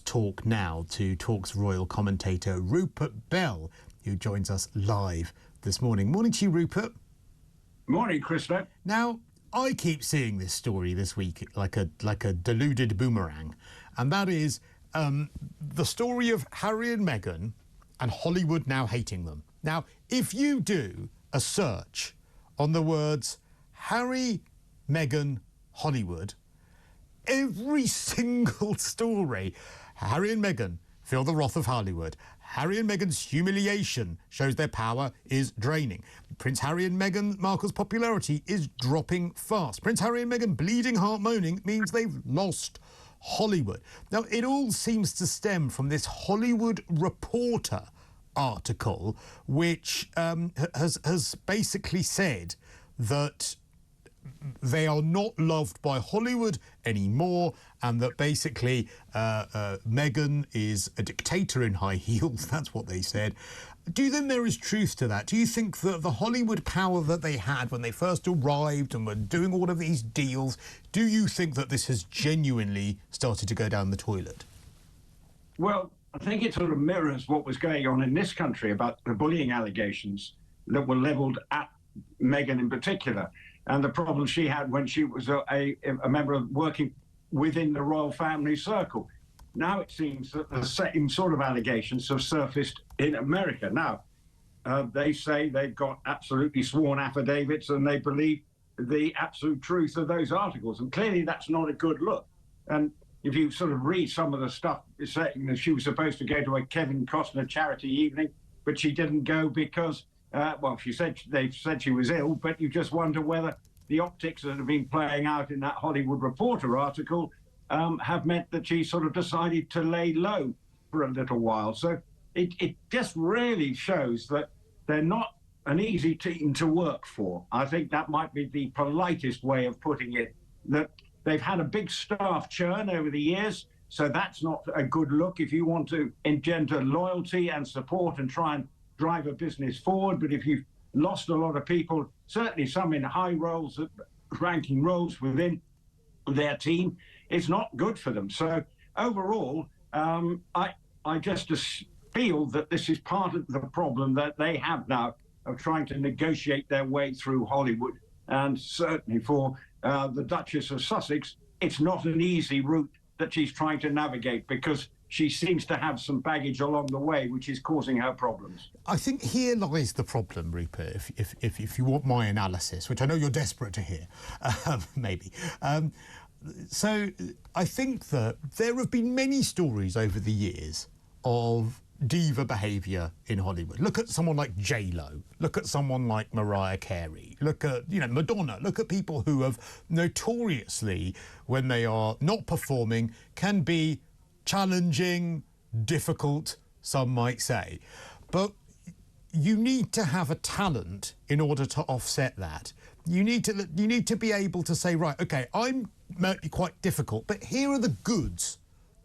talk now to Talk's royal commentator Rupert Bell, who joins us live this morning. Morning to you, Rupert. Morning, Cristo. Now, I keep seeing this story this week like a deluded boomerang, and that is the story of Harry and Meghan and Hollywood now hating them. Now, if you do a search on the words Harry, Meghan, Hollywood, every single story, Harry and Meghan feel the wrath of Hollywood. Harry and Meghan's humiliation shows their power is draining. Prince Harry and Meghan Markle's popularity is dropping fast. Prince Harry and Meghan bleeding heart moaning means they've lost Hollywood. Now, it all seems to stem from this Hollywood Reporter article, which has basically said that they are not loved by Hollywood anymore, and that basically Meghan is a dictator in high heels. That's what they said. Do you think there is truth to that? Do you think that the Hollywood power that they had when they first arrived and were doing all of these deals, do you think that this has genuinely started to go down the toilet? Well, I think it sort of mirrors what was going on in this country about the bullying allegations that were levelled at Meghan in particular, and the problem she had when she was a member of working within the royal family circle. Now it seems that the same sort of allegations have surfaced in America. Now, they say they've got absolutely sworn affidavits and they believe the absolute truth of those articles. And clearly that's not a good look. And if you sort of read some of the stuff saying that she was supposed to go to a Kevin Costner charity evening, but she didn't go because they said she was ill, but you just wonder whether the optics that have been playing out in that Hollywood Reporter article have meant that she sort of decided to lay low for a little while. So it just really shows that they're not an easy team to work for. I think that might be the politest way of putting it, that they've had a big staff churn over the years, so that's not a good look if you want to engender loyalty and support and try and drive a business forward. But if you've lost a lot of people, certainly some in high roles, ranking roles within their team, it's not good for them. So overall, I just feel that this is part of the problem that they have now of trying to negotiate their way through Hollywood. And certainly for the Duchess of Sussex, it's not an easy route that she's trying to navigate, because she seems to have some baggage along the way, which is causing her problems. I think here lies the problem, Rupert, if you want my analysis, which I know you're desperate to hear, maybe. So I think that there have been many stories over the years of diva behaviour in Hollywood. Look at someone like J-Lo. Look at someone like Mariah Carey. Look at, Madonna. Look at people who have notoriously, when they are not performing, can be challenging, difficult, some might say. But you need to have a talent in order to offset that. You need to be able to say, right, okay, I'm quite difficult, but here are the goods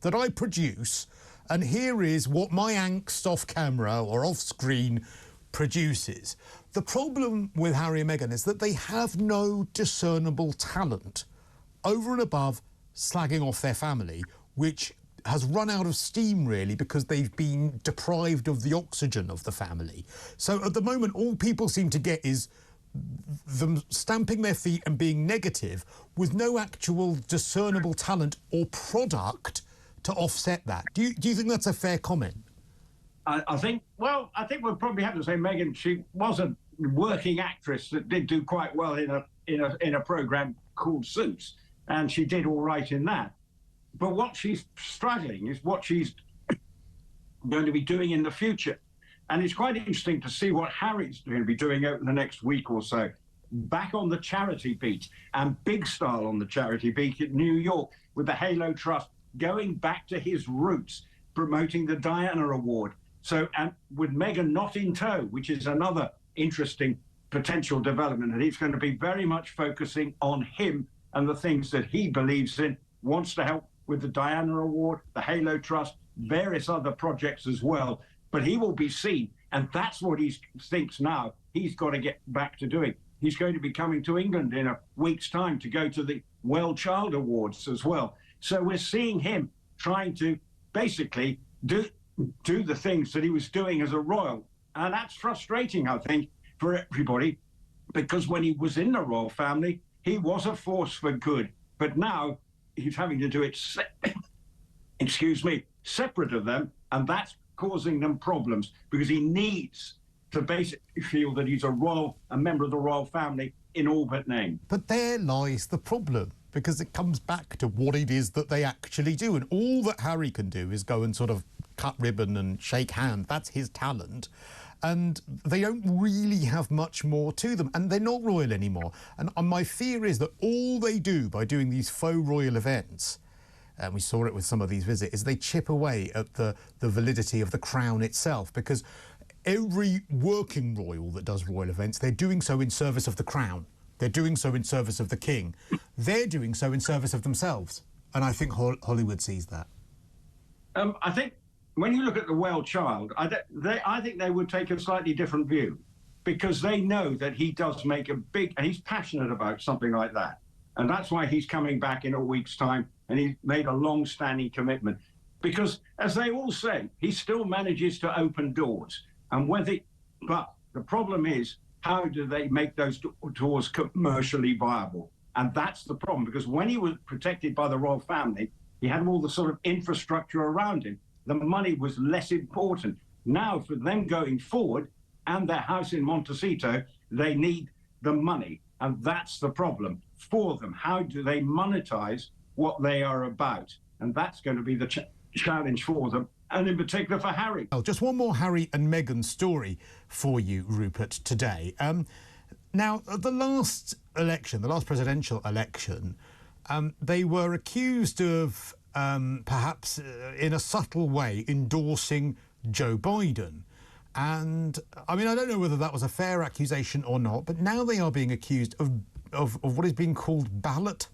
that I produce, and here is what my angst off camera or off screen produces. The problem with Harry and Meghan is that they have no discernible talent over and above slagging off their family, which has run out of steam, really, because they've been deprived of the oxygen of the family. So at the moment, all people seem to get is them stamping their feet and being negative with no actual discernible talent or product to offset that. Do you think that's a fair comment? I think we'll probably have to say Meghan, she was a working actress that did do quite well in a program called Suits, and she did all right in that. But what she's struggling is what she's going to be doing in the future. And it's quite interesting to see what Harry's going to be doing over the next week or so. Back on the charity beat, and big style on the charity beat in New York with the Halo Trust, going back to his roots, promoting the Diana Award. So, and with Meghan not in tow, which is another interesting potential development, and he's going to be very much focusing on him and the things that he believes in, wants to help with the Diana Award, the Halo Trust, various other projects as well. But he will be seen, and that's what he thinks now he's got to get back to doing. He's going to be coming to England in a week's time to go to the Wellchild Awards as well. So we're seeing him trying to basically do the things that he was doing as a royal. And that's frustrating, I think, for everybody, because when he was in the royal family, he was a force for good. But now he's having to do it, separate of them, and that's causing them problems because he needs to basically feel that he's a member of the royal family in all but name. But there lies the problem, because it comes back to what it is that they actually do. And all that Harry can do is go and sort of cut ribbon and shake hand. That's his talent. And they don't really have much more to them. And they're not royal anymore. And my fear is that all they do by doing these faux royal events, and we saw it with some of these visits, is they chip away at the validity of the crown itself. Because every working royal that does royal events, they're doing so in service of the crown. They're doing so in service of the king. They're doing so in service of themselves. And I think Hollywood sees that. I think when you look at the Wellchild, I think they would take a slightly different view, because they know that he does make and he's passionate about something like that. And that's why he's coming back in a week's time, and he made a long-standing commitment. Because, as they all say, he still manages to open doors. But the problem is, how do they make those doors commercially viable? And that's the problem, because when he was protected by the royal family, he had all the sort of infrastructure around him. The money was less important. Now, for them going forward and their house in Montecito, they need the money. And that's the problem for them. How do they monetize what they are about? And that's going to be the challenge for them, and in particular for Harry. Well, just one more Harry and Meghan story for you, Rupert, today. Now, at the last election, the last presidential election, they were accused of perhaps in a subtle way endorsing Joe Biden. And I mean, I don't know whether that was a fair accusation or not, but now they are being accused of what is being called ballot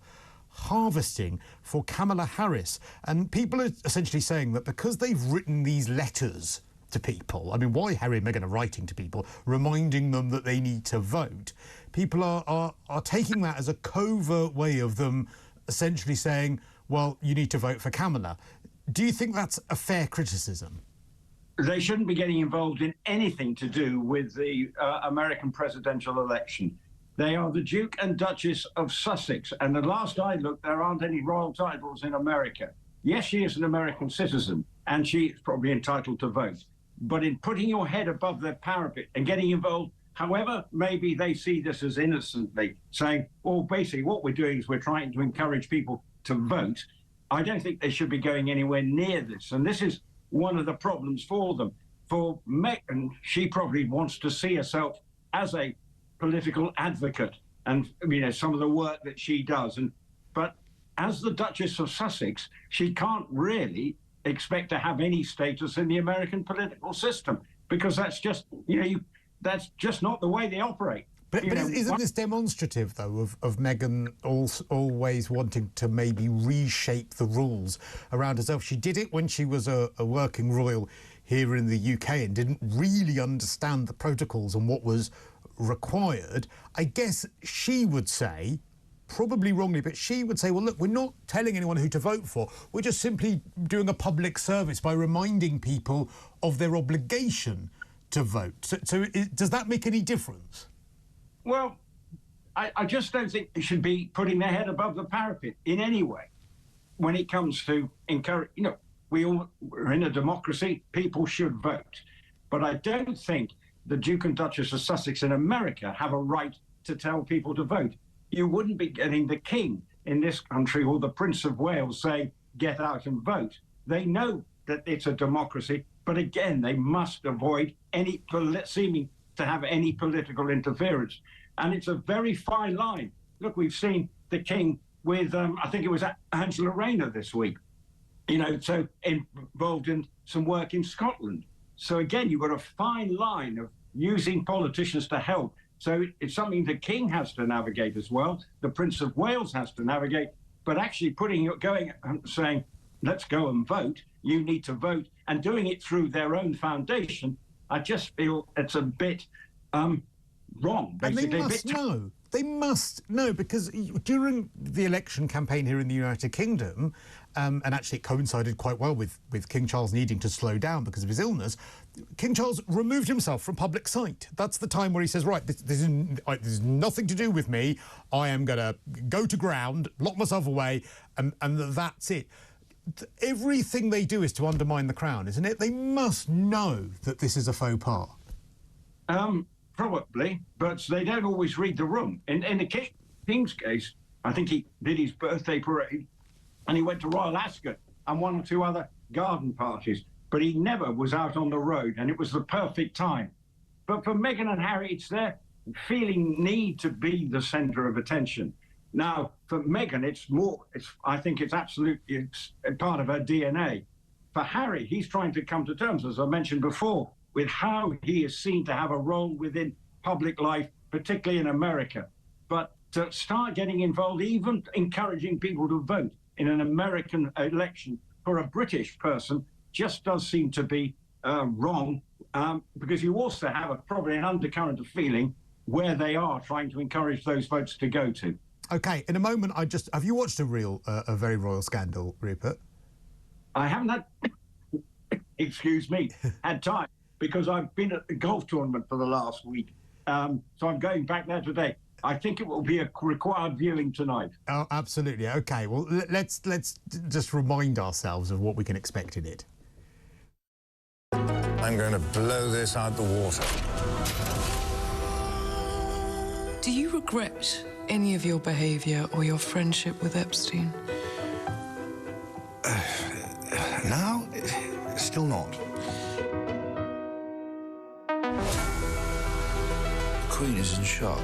harvesting for Kamala Harris. And people are essentially saying that because they've written these letters to people, I mean, why Harry and Meghan are writing to people, reminding them that they need to vote, people are taking that as a covert way of them essentially saying, well, you need to vote for Kamala. Do you think that's a fair criticism? They shouldn't be getting involved in anything to do with the American presidential election. They are the Duke and Duchess of Sussex, and the last I looked, there aren't any royal titles in America. Yes, she is an American citizen, and she is probably entitled to vote. But in putting your head above their parapet and getting involved, however, maybe they see this as innocently, saying, well, basically what we're doing is we're trying to encourage people to vote. I don't think they should be going anywhere near this. And this is one of the problems for them. For Meghan, she probably wants to see herself as a political advocate, and some of the work that she does. But as the Duchess of Sussex, she can't really expect to have any status in the American political system, because that's just that's just not the way they operate. But isn't this demonstrative, though, of Meghan always wanting to maybe reshape the rules around herself? She did it when she was a working royal here in the UK and didn't really understand the protocols and what was required. I guess she would say, probably wrongly, but she would say, well, look, we're not telling anyone who to vote for. We're just simply doing a public service by reminding people of their obligation to vote. So does that make any difference? Well, I just don't think they should be putting their head above the parapet in any way when it comes to encourage, we're in a democracy, people should vote. But I don't think the Duke and Duchess of Sussex in America have a right to tell people to vote. You wouldn't be getting the King in this country or the Prince of Wales saying, get out and vote. They know that it's a democracy, but again, they must avoid any seeming to have any political interference. And it's a very fine line. Look, we've seen the King with, I think it was Angela Rayner this week, so involved in some work in Scotland. So again, you've got a fine line of using politicians to help. So it's something the King has to navigate as well. The Prince of Wales has to navigate, but actually going and saying, let's go and vote, you need to vote, and doing it through their own foundation, I just feel it's a bit wrong, basically. And they must know, because during the election campaign here in the United Kingdom, and actually it coincided quite well with King Charles needing to slow down because of his illness. King Charles removed himself from public sight. That's the time where he says, right, this is nothing to do with me. I am going to go to ground, lock myself away, and that's it. Everything they do is to undermine the crown, isn't it? They must know that this is a faux pas. Probably, but they don't always read the room. In the King's case, I think he did his birthday parade and he went to Royal Ascot and one or two other garden parties, but he never was out on the road, and it was the perfect time. But for Meghan and Harry, it's their feeling need to be the centre of attention. Now, for Meghan, I think it's absolutely part of her DNA. For Harry, he's trying to come to terms, as I mentioned before, with how he is seen to have a role within public life, particularly in America. But to start getting involved, even encouraging people to vote in an American election for a British person, just does seem to be wrong, because you also have probably an undercurrent of feeling where they are trying to encourage those votes to go to. OK, in a moment, have you watched a very royal scandal, Rupert? I haven't had, excuse me, had time, because I've been at the golf tournament for the last week. So I'm going back there today. I think it will be a required viewing tonight. Oh, absolutely. OK, well, let's just remind ourselves of what we can expect in it. I'm going to blow this out the water. Do you regret any of your behaviour or your friendship with Epstein? Now, still not. The Queen is in shock.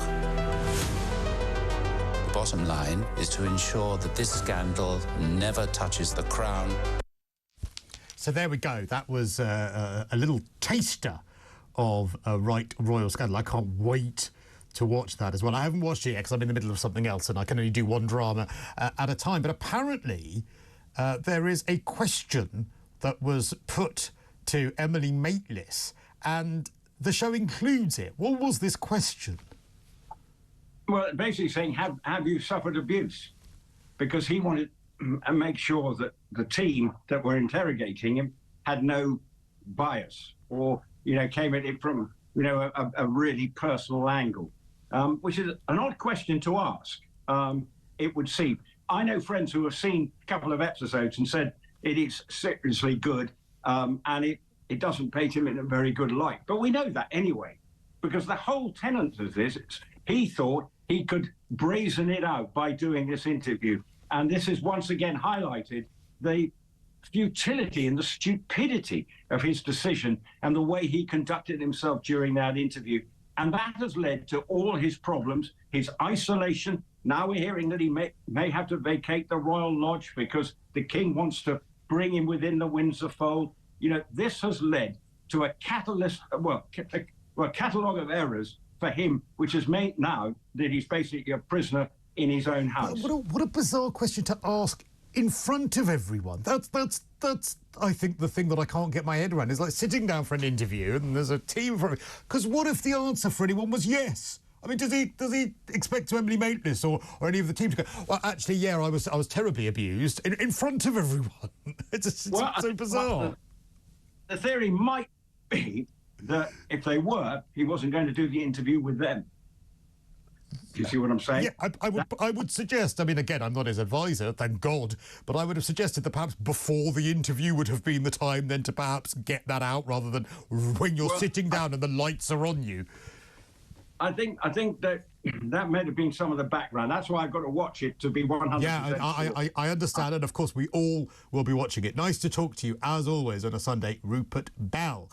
The bottom line is to ensure that this scandal never touches the crown. So there we go. That was a little taster of a royal scandal. I can't wait to watch that as well. I haven't watched it yet because I'm in the middle of something else and I can only do one drama at a time. But apparently there is a question that was put to Emily Maitlis and the show includes it. What was this question? Well, basically saying, have you suffered abuse? Because he wanted to make sure that the team that were interrogating him had no bias or, came at it from, a really personal angle, which is an odd question to ask, it would seem. I know friends who have seen a couple of episodes and said it is seriously good, and it doesn't paint him in a very good light. But we know that anyway, because the whole tenet of this is he thought he could brazen it out by doing this interview. And this has once again highlighted the futility and the stupidity of his decision and the way he conducted himself during that interview. And that has led to all his problems, his isolation. Now we're hearing that he may have to vacate the Royal Lodge because the King wants to bring him within the Windsor fold. This has led to a catalogue of errors for him, which has made now that he's basically a prisoner in his own house. What a bizarre question to ask in front of everyone. That's I think the thing that I can't get my head around is like sitting down for an interview and there's a team for it. Because what if the answer for anyone was yes? I mean, does he expect to Emily Maitlis or any of the team to go, well, actually, yeah, I was terribly abused in front of everyone? It's so bizarre. The theory might be that if they were, he wasn't going to do the interview with them. Do you see what I'm saying? Yeah, I would suggest, I mean, again, I'm not his advisor, thank God, but I would have suggested that perhaps before the interview would have been the time then to perhaps get that out rather than when you're sitting down and the lights are on you. I think that may have been some of the background. That's why I've got to watch it to be 100%. Yeah, I understand, and of course we all will be watching it. Nice to talk to you, as always, on a Sunday, Rupert Bell.